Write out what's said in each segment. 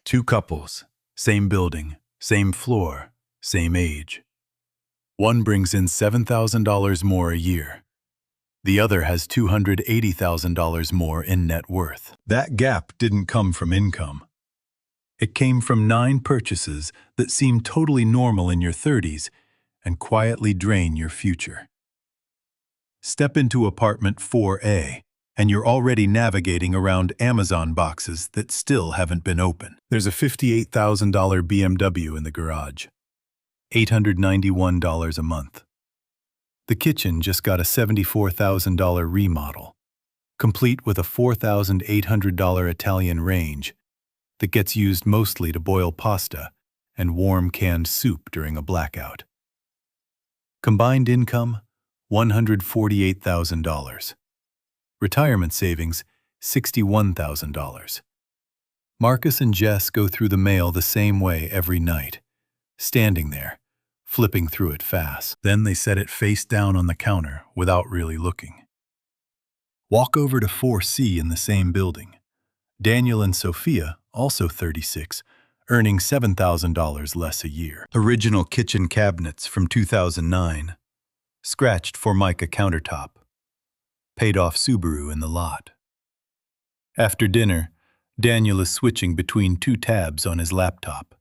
Two couples, same building, same floor, same age. One brings in $7,000 more a year. The other has $280,000 more in net worth. That gap didn't come from income. It came from 9 purchases that seem totally normal in your 30s and quietly drain your future. Step into apartment 4A, and you're already navigating around Amazon boxes that still haven't been opened. There's a $58,000 BMW in the garage. $891 a month. The kitchen just got a $74,000 remodel, complete with a $4,800 Italian range that gets used mostly to boil pasta and warm canned soup during a blackout. Combined income, $148,000. Retirement savings, $61,000. Marcus and Jess go through the mail the same way every night, standing there, flipping through it fast. Then they set it face down on the counter without really looking. Walk over to 4C in the same building. Daniel and Sophia, also 36, earning $7,000 less a year. Original kitchen cabinets from 2009. Scratched Formica countertop. Paid off Subaru in the lot. After dinner, Daniel is switching between 2 tabs on his laptop.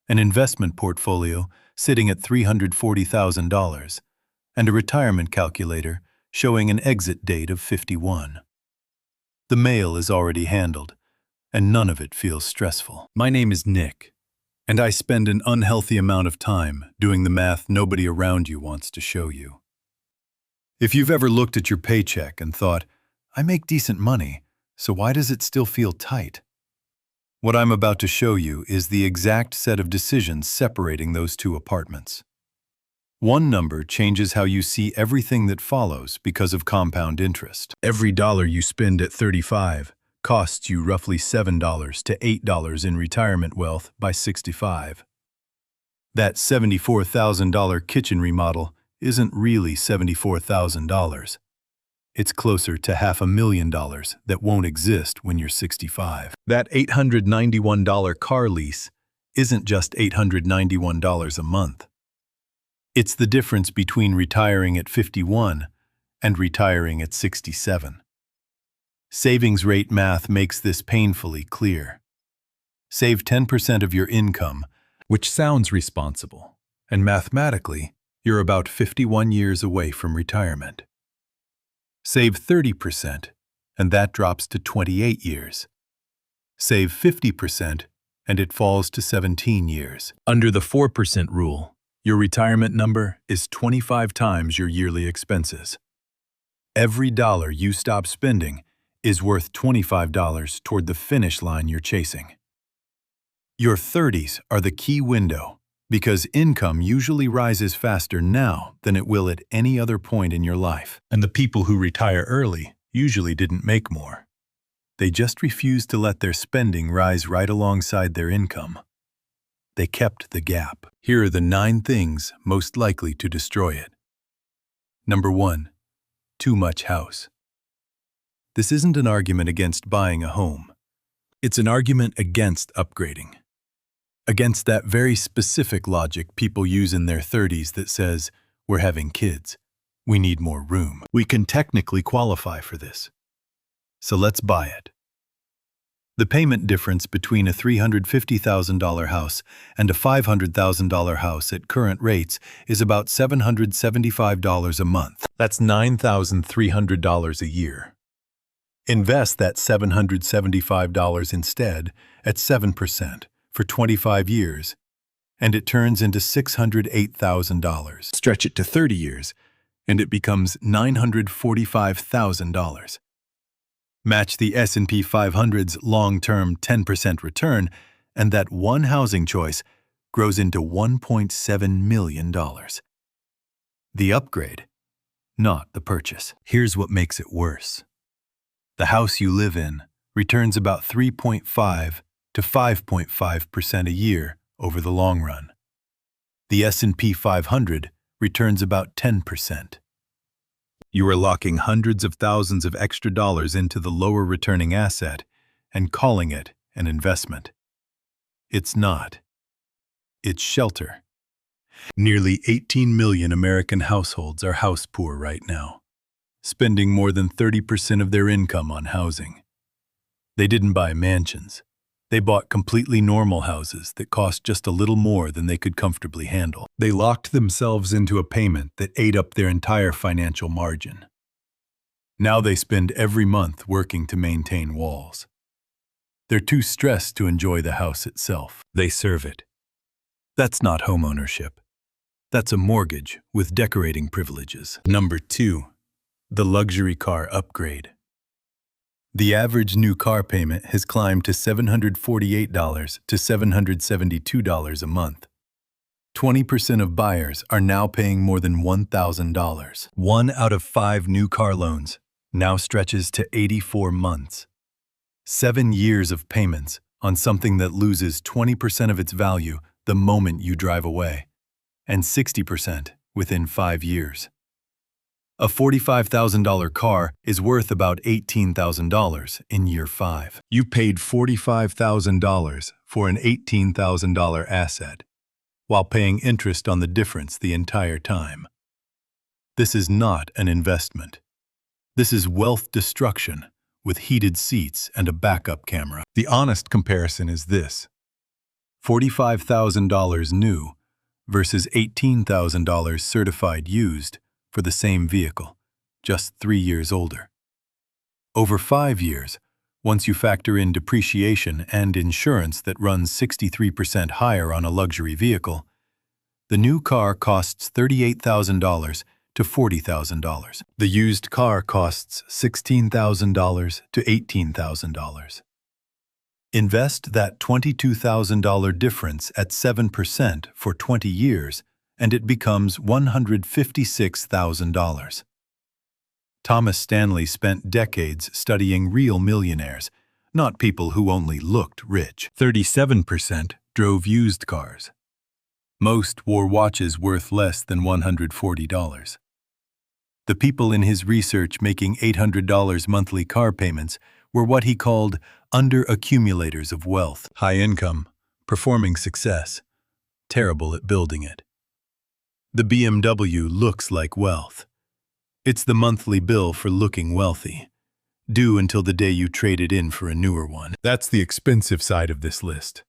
An investment portfolio sitting at $340,000, and a retirement calculator showing an exit date of 51. The mail is already handled, and none of it feels stressful. My name is Nick, and I spend an unhealthy amount of time doing the math nobody around you wants to show you. If you've ever looked at your paycheck and thought, I make decent money, so why does it still feel tight? What I'm about to show you is the exact set of decisions separating those 2 apartments. One number changes how you see everything that follows because of compound interest. Every dollar you spend at 35 costs you roughly $7 to $8 in retirement wealth by 65. That $74,000 kitchen remodel isn't really $74,000. It's closer to $500,000 that won't exist when you're 65. That $891 car lease isn't just $891 a month. It's the difference between retiring at 51 and retiring at 67. Savings rate math makes this painfully clear. Save 10% of your income, which sounds responsible, and mathematically, you're about 51 years away from retirement. Save 30%, and that drops to 28 years. Save 50%, and it falls to 17 years. Under the 4% rule, your retirement number is 25 times your yearly expenses. Every dollar you stop spending is worth $25 toward the finish line you're chasing. Your 30s are the key window, because income usually rises faster now than it will at any other point in your life. And the people who retire early usually didn't make more. They just refused to let their spending rise right alongside their income. They kept the gap. Here are the 9 things most likely to destroy it. Number 1. Too much house. This isn't an argument against buying a home. It's an argument against upgrading. Against that very specific logic people use in their 30s that says, we're having kids. We need more room. We can technically qualify for this. So let's buy it. The payment difference between a $350,000 house and a $500,000 house at current rates is about $775 a month. That's $9,300 a year. Invest that $775 instead at 7%. For 25 years, and it turns into $608,000. Stretch it to 30 years, and it becomes $945,000. Match the S&P 500's long-term 10% return, and that one housing choice grows into $1.7 million. The upgrade, not the purchase. Here's what makes it worse. The house you live in returns about 3.5 to 5.5% a year over the long run. The S&P 500 returns about 10%. You are locking hundreds of thousands of extra dollars into the lower returning asset and calling it an investment. It's not. It's shelter. Nearly 18 million American households are house poor right now, spending more than 30% of their income on housing. They didn't buy mansions. They bought completely normal houses that cost just a little more than they could comfortably handle. They locked themselves into a payment that ate up their entire financial margin. Now they spend every month working to maintain walls. They're too stressed to enjoy the house itself. They serve it. That's not homeownership. That's a mortgage with decorating privileges. Number 2. The luxury car upgrade. The average new car payment has climbed to $748 to $772 a month. 20% of buyers are now paying more than $1,000. 1 out of 5 new car loans now stretches to 84 months. 7 years of payments on something that loses 20% of its value the moment you drive away, and 60% within 5 years. A $45,000 car is worth about $18,000 in year 5. You paid $45,000 for an $18,000 asset, while paying interest on the difference the entire time. This is not an investment. This is wealth destruction with heated seats and a backup camera. The honest comparison is this: $45,000 new versus $18,000 certified used for the same vehicle, just 3 years older. Over 5 years, once you factor in depreciation and insurance that runs 63% higher on a luxury vehicle, the new car costs $38,000 to $40,000. The used car costs $16,000 to $18,000. Invest that $22,000 difference at 7% for 20 years, and it becomes $156,000. Thomas Stanley spent decades studying real millionaires, not people who only looked rich. 37% drove used cars. Most wore watches worth less than $140. The people in his research making $800 monthly car payments were what he called under-accumulators of wealth. High income, performing success, terrible at building it. The BMW looks like wealth. It's the monthly bill for looking wealthy, due until the day you trade it in for a newer one. That's the expensive side of this list.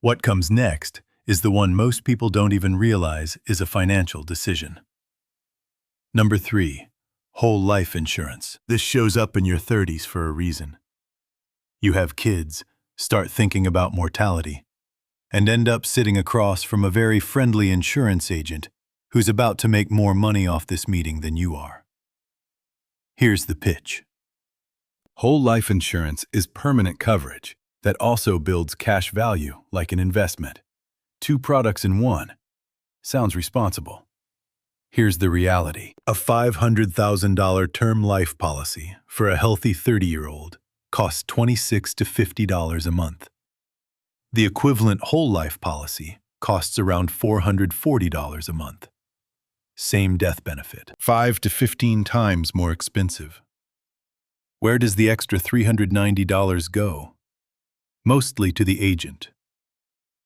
What comes next is the one most people don't even realize is a financial decision. Number 3. Whole life insurance. This shows up in your 30s for a reason. You have kids, start thinking about mortality, and end up sitting across from a very friendly insurance agent who's about to make more money off this meeting than you are. Here's the pitch. Whole life insurance is permanent coverage that also builds cash value like an investment. 2 products in one. Sounds responsible. Here's the reality. A $500,000 term life policy for a healthy 30-year-old costs $26 to $50 a month. The equivalent whole life policy costs around $440 a month. Same death benefit, 5 to 15 times more expensive. Where does the extra $390 go? Mostly to the agent.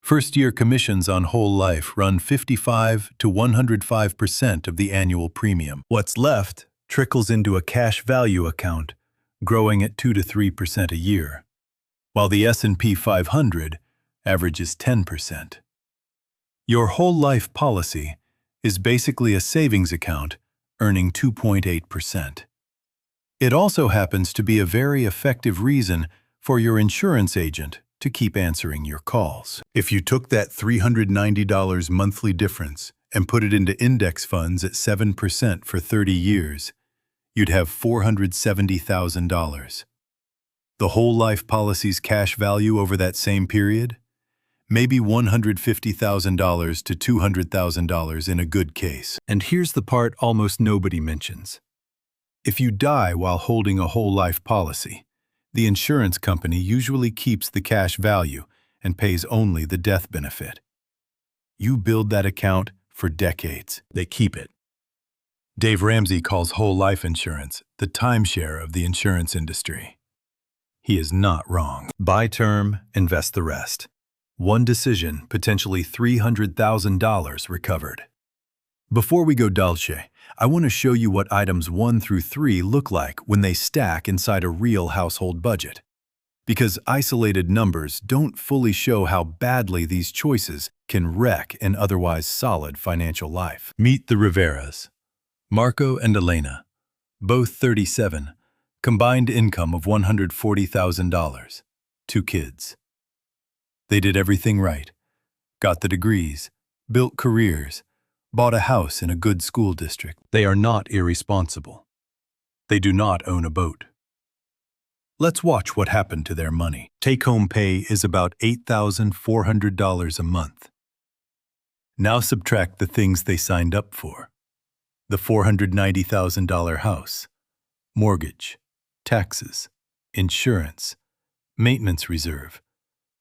First-year commissions on whole life run 55 to 105% of the annual premium. What's left trickles into a cash value account, growing at 2 to 3% a year, while the S&P 500 averages 10%. Your whole life policy is basically a savings account earning 2.8%. It also happens to be a very effective reason for your insurance agent to keep answering your calls. If you took that $390 monthly difference and put it into index funds at 7% for 30 years, you'd have $470,000. The whole life policy's cash value over that same period? Maybe $150,000 to $200,000 in a good case. And here's the part almost nobody mentions. If you die while holding a whole life policy, the insurance company usually keeps the cash value and pays only the death benefit. You build that account for decades. They keep it. Dave Ramsey calls whole life insurance the timeshare of the insurance industry. He is not wrong. Buy term, invest the rest. One decision, potentially $300,000 recovered. Before we go dolce, I want to show you what items 1 through 3 look like when they stack inside a real household budget. Because isolated numbers don't fully show how badly these choices can wreck an otherwise solid financial life. Meet the Riveras. Marco and Elena, both 37, combined income of $140,000, 2 kids. They did everything right, got the degrees, built careers, bought a house in a good school district. They are not irresponsible. They do not own a boat. Let's watch what happened to their money. Take-home pay is about $8,400 a month. Now subtract the things they signed up for. The $490,000 house, mortgage, taxes, insurance, maintenance reserve,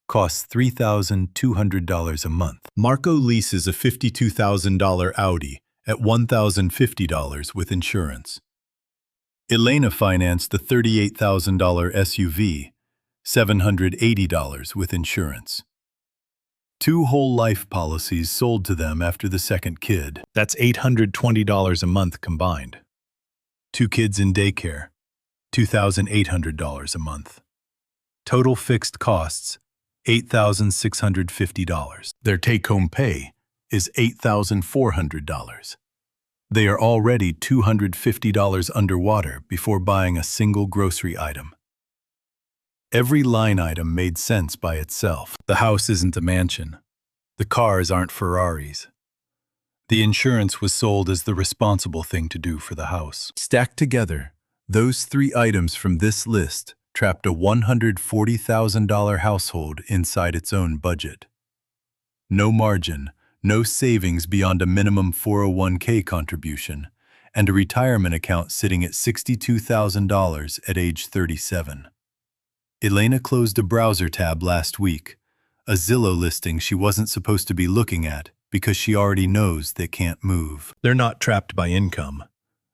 costs $3,200 a month. Marco leases a $52,000 Audi at $1,050 with insurance. Elena financed the $38,000 SUV, $780 with insurance. 2 whole life policies sold to them after the second kid. That's $820 a month combined. 2 kids in daycare, $2,800 a month. Total fixed costs, $8,650. Their take-home pay is $8,400. They are already $250 underwater before buying a single grocery item. Every line item made sense by itself. The house isn't a mansion. The cars aren't Ferraris. The insurance was sold as the responsible thing to do for the house. Stacked together, those 3 items from this list trapped a $140,000 household inside its own budget. No margin, no savings beyond a minimum 401k contribution, and a retirement account sitting at $62,000 at age 37. Elena closed a browser tab last week, a Zillow listing she wasn't supposed to be looking at because she already knows they can't move. They're not trapped by income.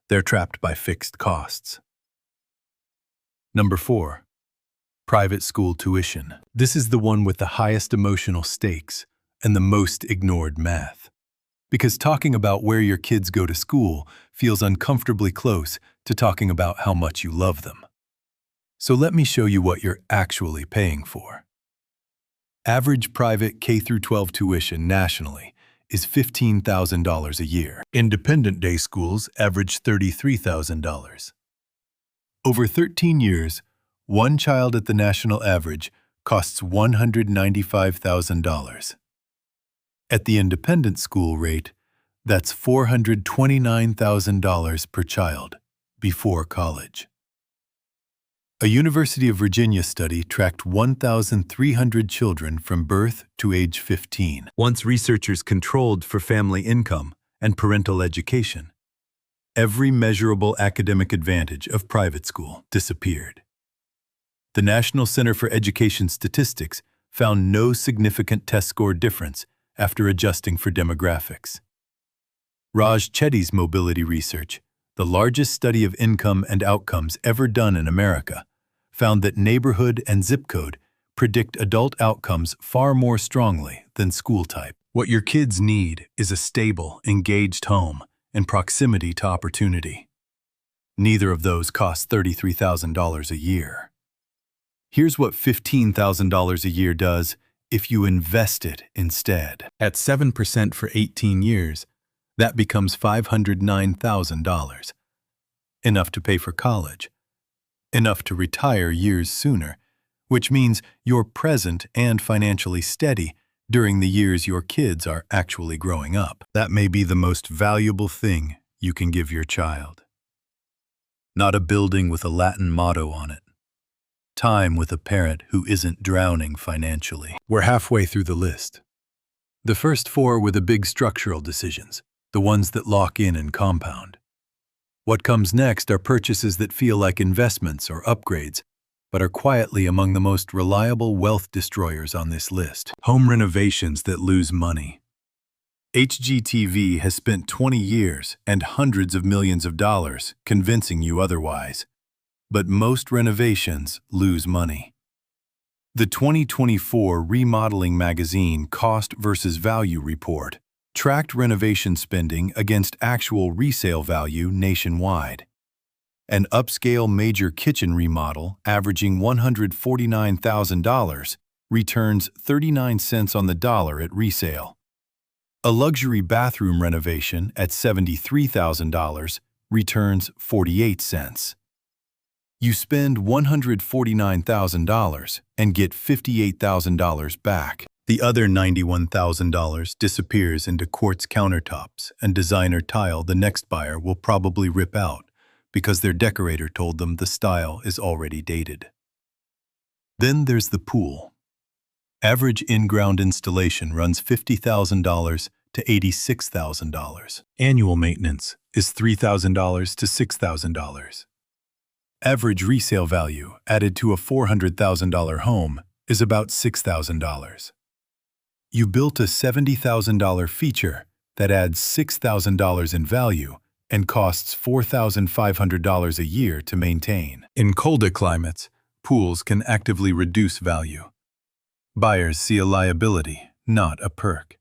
They're trapped by fixed costs. Number 4. Private school tuition. This is the one with the highest emotional stakes and the most ignored math. Because talking about where your kids go to school feels uncomfortably close to talking about how much you love them. So let me show you what you're actually paying for. Average private K-12 tuition nationally is $15,000 a year. Independent day schools average $33,000. Over 13 years, one child at the national average costs $195,000. At the independent school rate, that's $429,000 per child before college. A University of Virginia study tracked 1,300 children from birth to age 15. Once researchers controlled for family income and parental education, every measurable academic advantage of private school disappeared. The National Center for Education Statistics found no significant test score difference after adjusting for demographics. Raj Chetty's mobility research, the largest study of income and outcomes ever done in America, found that neighborhood and zip code predict adult outcomes far more strongly than school type. What your kids need is a stable, engaged home and proximity to opportunity. Neither of those cost $33,000 a year. Here's what $15,000 a year does if you invest it instead. At 7% for 18 years, that becomes $509,000. Enough to pay for college. Enough to retire years sooner, which means you're present and financially steady during the years your kids are actually growing up. That may be the most valuable thing you can give your child. Not a building with a Latin motto on it. Time with a parent who isn't drowning financially. We're halfway through the list. The first 4 were the big structural decisions, the ones that lock in and compound. What comes next are purchases that feel like investments or upgrades, but are quietly among the most reliable wealth destroyers on this list. Home renovations that lose money. HGTV has spent 20 years and hundreds of millions of dollars convincing you otherwise. But most renovations lose money. The 2024 Remodeling Magazine Cost versus Value Report tracked renovation spending against actual resale value nationwide. An upscale major kitchen remodel averaging $149,000 returns 39 cents on the dollar at resale. A luxury bathroom renovation at $73,000 returns 48 cents. You spend $149,000 and get $58,000 back. The other $91,000 disappears into quartz countertops and designer tile the next buyer will probably rip out because their decorator told them the style is already dated. Then there's the pool. Average in-ground installation runs $50,000 to $86,000. Annual maintenance is $3,000 to $6,000. Average resale value added to a $400,000 home is about $6,000. You built a $70,000 feature that adds $6,000 in value and costs $4,500 a year to maintain. In colder climates, pools can actively reduce value. Buyers see a liability, not a perk.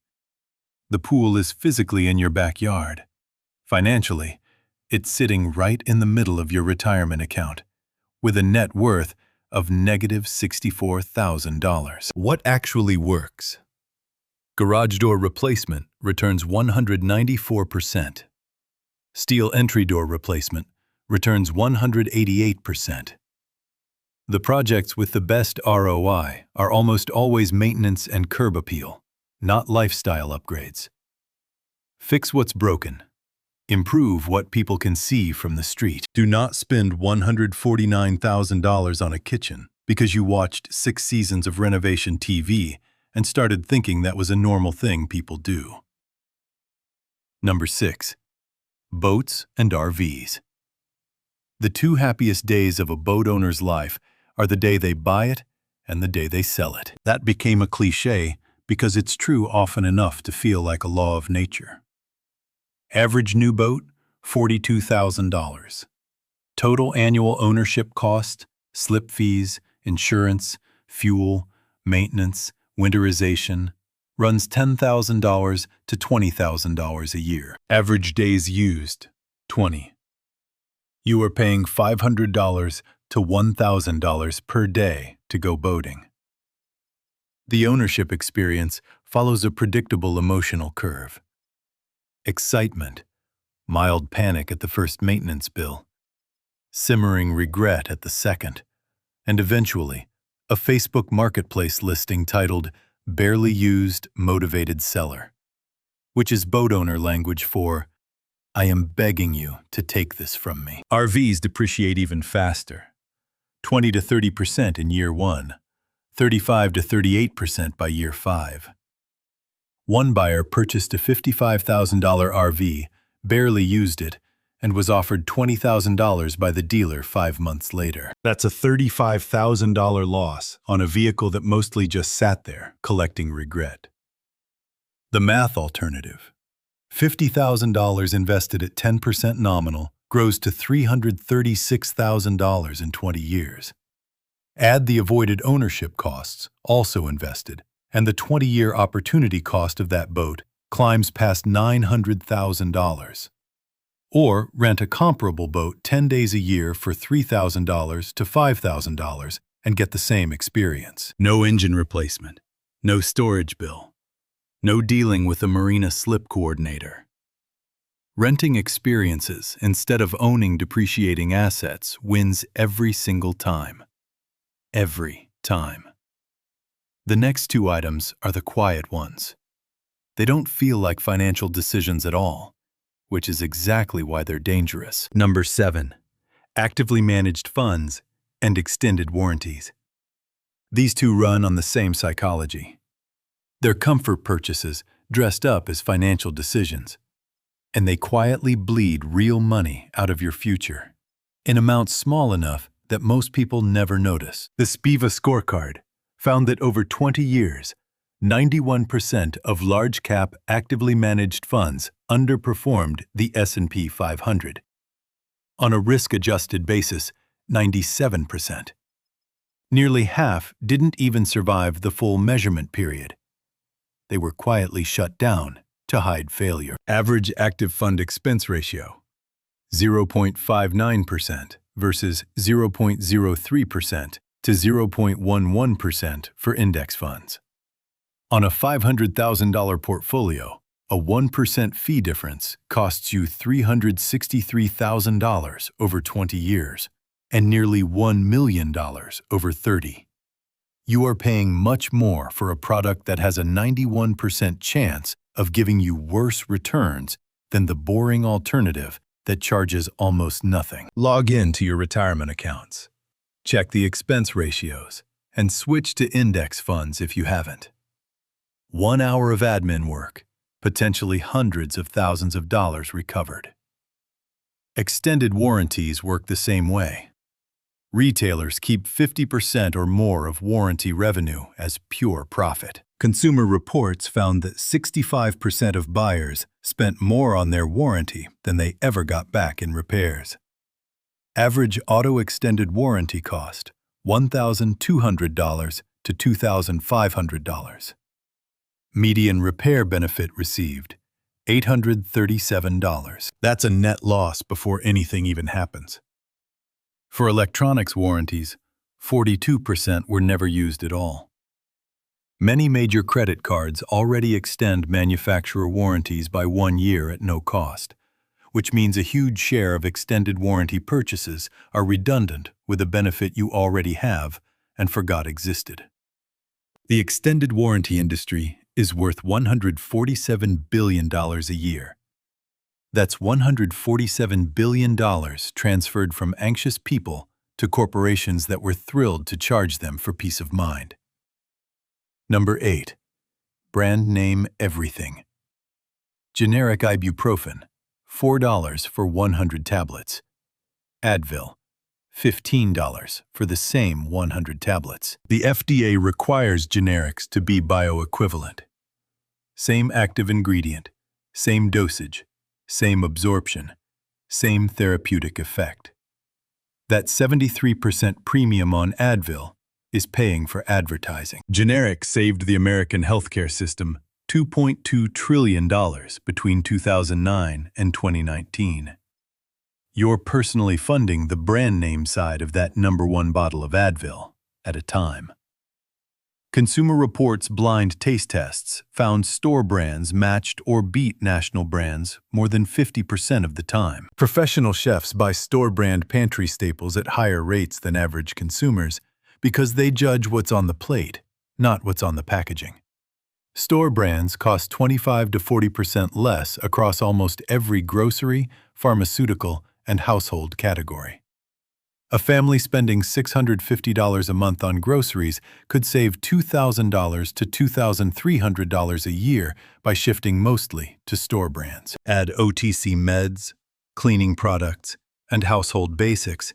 The pool is physically in your backyard. Financially, it's sitting right in the middle of your retirement account, with a net worth of negative $64,000. What actually works? Garage door replacement returns 194%. Steel entry door replacement returns 188%. The projects with the best ROI are almost always maintenance and curb appeal, not lifestyle upgrades. Fix what's broken. Improve what people can see from the street. Do not spend $149,000 on a kitchen because you watched 6 seasons of renovation TV and started thinking that was a normal thing people do. Number 6. Boats and RVs. The 2 happiest days of a boat owner's life are the day they buy it and the day they sell it. That became a cliché because it's true often enough to feel like a law of nature. Average new boat, $42,000. Total annual ownership cost, slip fees, insurance, fuel, maintenance, winterization, runs $10,000 to $20,000 a year. Average days used, 20. You are paying $500 to $1,000 per day to go boating. The ownership experience follows a predictable emotional curve. Excitement, mild panic at the first maintenance bill, simmering regret at the second, and eventually, a Facebook Marketplace listing titled Barely Used Motivated Seller, which is boat owner language for, I am begging you to take this from me. RVs depreciate even faster, 20 to 30% in year 1, 35 to 38% by year 5. One buyer purchased a $55,000 RV, barely used it, and was offered $20,000 by the dealer 5 months later. That's a $35,000 loss on a vehicle that mostly just sat there, collecting regret. The math alternative. $50,000 invested at 10% nominal grows to $336,000 in 20 years. Add the avoided ownership costs, also invested, and the 20-year opportunity cost of that boat climbs past $900,000. Or rent a comparable boat 10 days a year for $3,000 to $5,000 and get the same experience. No engine replacement, no storage bill, no dealing with a marina slip coordinator. Renting experiences instead of owning depreciating assets wins every single time. Every time. The next 2 items are the quiet ones. They don't feel like financial decisions at all, which is exactly why they're dangerous. Number 7. Actively managed funds and extended warranties. These 2 run on the same psychology. They're comfort purchases dressed up as financial decisions, and they quietly bleed real money out of your future, in amounts small enough that most people never notice. The Spiva scorecard found that over 20 years, 91% of large-cap actively managed funds underperformed the S&P 500. On a risk-adjusted basis, 97%. Nearly half didn't even survive the full measurement period. They were quietly shut down to hide failure. Average active fund expense ratio, 0.59% versus 0.03% to 0.11% for index funds. On a $500,000 portfolio, a 1% fee difference costs you $363,000 over 20 years and nearly $1 million over 30. You are paying much more for a product that has a 91% chance of giving you worse returns than the boring alternative that charges almost nothing. Log in to your retirement accounts. Check the expense ratios and switch to index funds if you haven't. 1 hour of admin work, potentially hundreds of thousands of dollars recovered. Extended warranties work the same way. Retailers keep 50% or more of warranty revenue as pure profit. Consumer Reports found that 65% of buyers spent more on their warranty than they ever got back in repairs. Average auto extended warranty cost, $1,200 to $2,500. Median repair benefit received, $837. That's a net loss before anything even happens. For electronics warranties, 42% were never used at all. Many major credit cards already extend manufacturer warranties by 1 year at no cost, which means a huge share of extended warranty purchases are redundant with a benefit you already have and forgot existed. The extended warranty industry is worth $147 billion a year. That's $147 billion transferred from anxious people to corporations that were thrilled to charge them for peace of mind. Number 8. Brand name everything. Generic ibuprofen, $4 for 100 tablets. Advil, $15 for the same 100 tablets. The FDA requires generics to be bioequivalent. Same active ingredient, same dosage, same absorption, same therapeutic effect. That 73% premium on Advil is paying for advertising. Generics saved the American healthcare system $2.2 trillion between 2009 and 2019. You're personally funding the brand name side of that #1 bottle of Advil at a time. Consumer Reports blind taste tests found store brands matched or beat national brands more than 50% of the time. Professional chefs buy store brand pantry staples at higher rates than average consumers because they judge what's on the plate, not what's on the packaging. Store brands cost 25 to 40% less across almost every grocery, pharmaceutical, and household category. A family spending $650 a month on groceries could save $2,000 to $2,300 a year by shifting mostly to store brands. Add OTC meds, cleaning products, and household basics,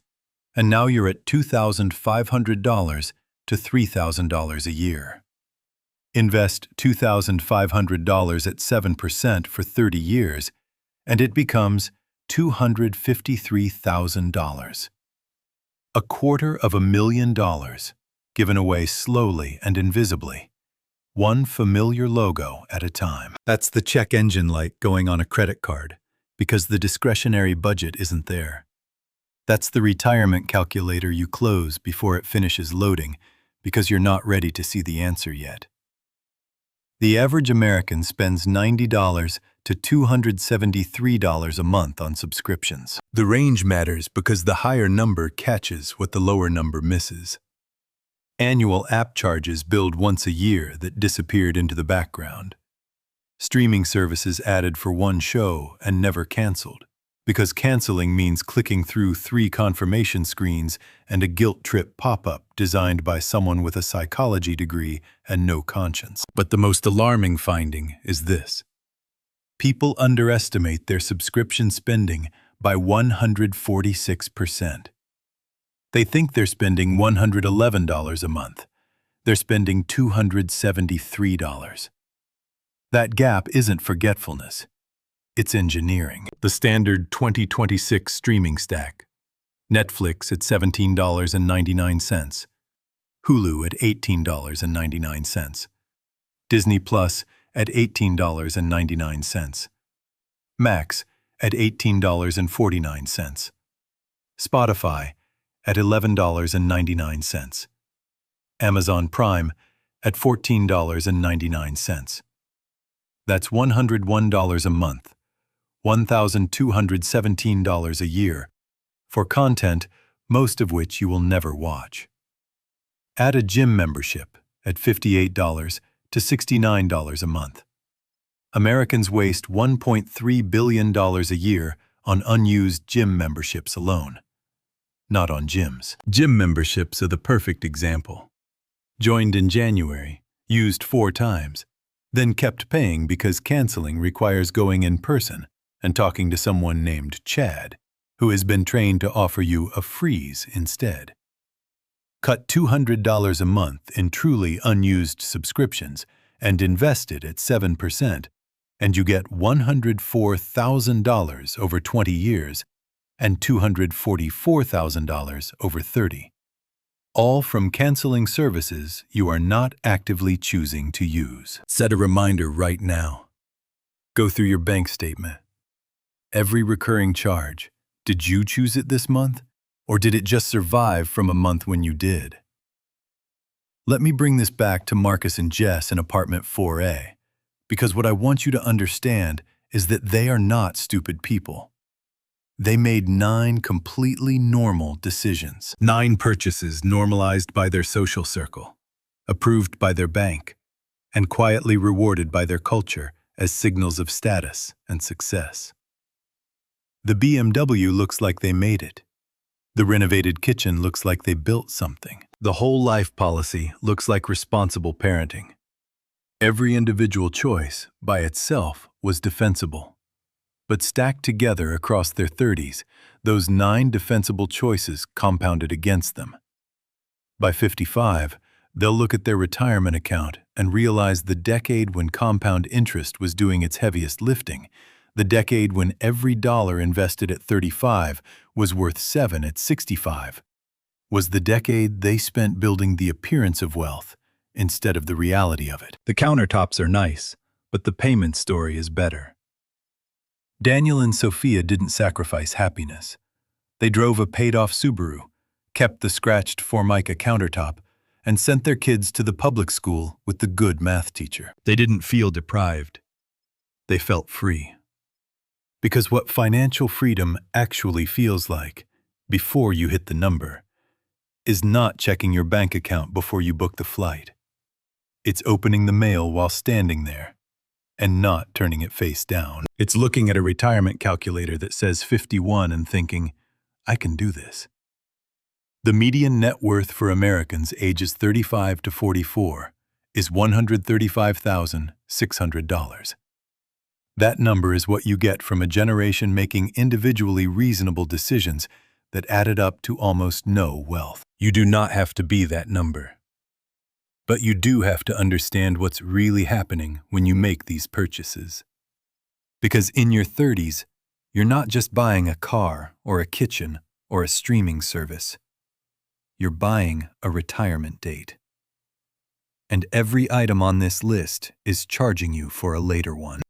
and now you're at $2,500 to $3,000 a year. Invest $2,500 at 7% for 30 years, and it becomes $253,000. $250,000 given away slowly and invisibly, one familiar logo at a time. That's the check engine light going on a credit card because the discretionary budget isn't there. That's the retirement calculator you close before it finishes loading because you're not ready to see the answer yet. The average American spends $90 to $273 a month on subscriptions. The range matters because the higher number catches what the lower number misses. Annual app charges billed once a year that disappeared into the background. Streaming services added for one show and never canceled, because canceling means clicking through 3 confirmation screens and a guilt trip pop-up designed by someone with a psychology degree and no conscience. But the most alarming finding is this. People underestimate their subscription spending by 146%. They think they're spending $111 a month. They're spending $273. That gap isn't forgetfulness. It's engineering. The standard 2026 streaming stack. Netflix at $17.99. Hulu at $18.99, Disney Plus at $18.99, Max at $18.49, Spotify at $11.99, Amazon Prime at $14.99. That's $101 a month, $1,217 a year, for content, most of which you will never watch. Add a gym membership at $58 to $69 a month. Americans waste $1.3 billion a year on unused gym memberships alone. Not on gyms. Gym memberships are the perfect example. Joined in January, used 4 times, then kept paying because canceling requires going in person and talking to someone named Chad, who has been trained to offer you a freeze instead. Cut $200 a month in truly unused subscriptions and invest it at 7%, and you get $104,000 over 20 years and $244,000 over 30. All from canceling services you are not actively choosing to use. Set a reminder right now. Go through your bank statement. Every recurring charge, did you choose it this month, or did it just survive from a month when you did? Let me bring this back to Marcus and Jess in apartment 4A, because what I want you to understand is that they are not stupid people. They made 9 completely normal decisions. 9 purchases normalized by their social circle, approved by their bank, and quietly rewarded by their culture as signals of status and success. The BMW looks like they made it. The renovated kitchen looks like they built something. The whole life policy looks like responsible parenting. Every individual choice, by itself, was defensible. But stacked together across their 30s, those 9 defensible choices compounded against them. By 55, they'll look at their retirement account and realize the decade when compound interest was doing its heaviest lifting, the decade when every dollar invested at 35 was worth 7 at 65, was the decade they spent building the appearance of wealth instead of the reality of it. The countertops are nice, but the payment story is better. Daniel and Sophia didn't sacrifice happiness. They drove a paid-off Subaru, kept the scratched Formica countertop, and sent their kids to the public school with the good math teacher. They didn't feel deprived. They felt free. Because what financial freedom actually feels like, before you hit the number, is not checking your bank account before you book the flight. It's opening the mail while standing there, and not turning it face down. It's looking at a retirement calculator that says 51 and thinking, I can do this. The median net worth for Americans ages 35 to 44 is $135,600. That number is what you get from a generation making individually reasonable decisions that added up to almost no wealth. You do not have to be that number. But you do have to understand what's really happening when you make these purchases. Because in your 30s, you're not just buying a car or a kitchen or a streaming service. You're buying a retirement date. And every item on this list is charging you for a later one.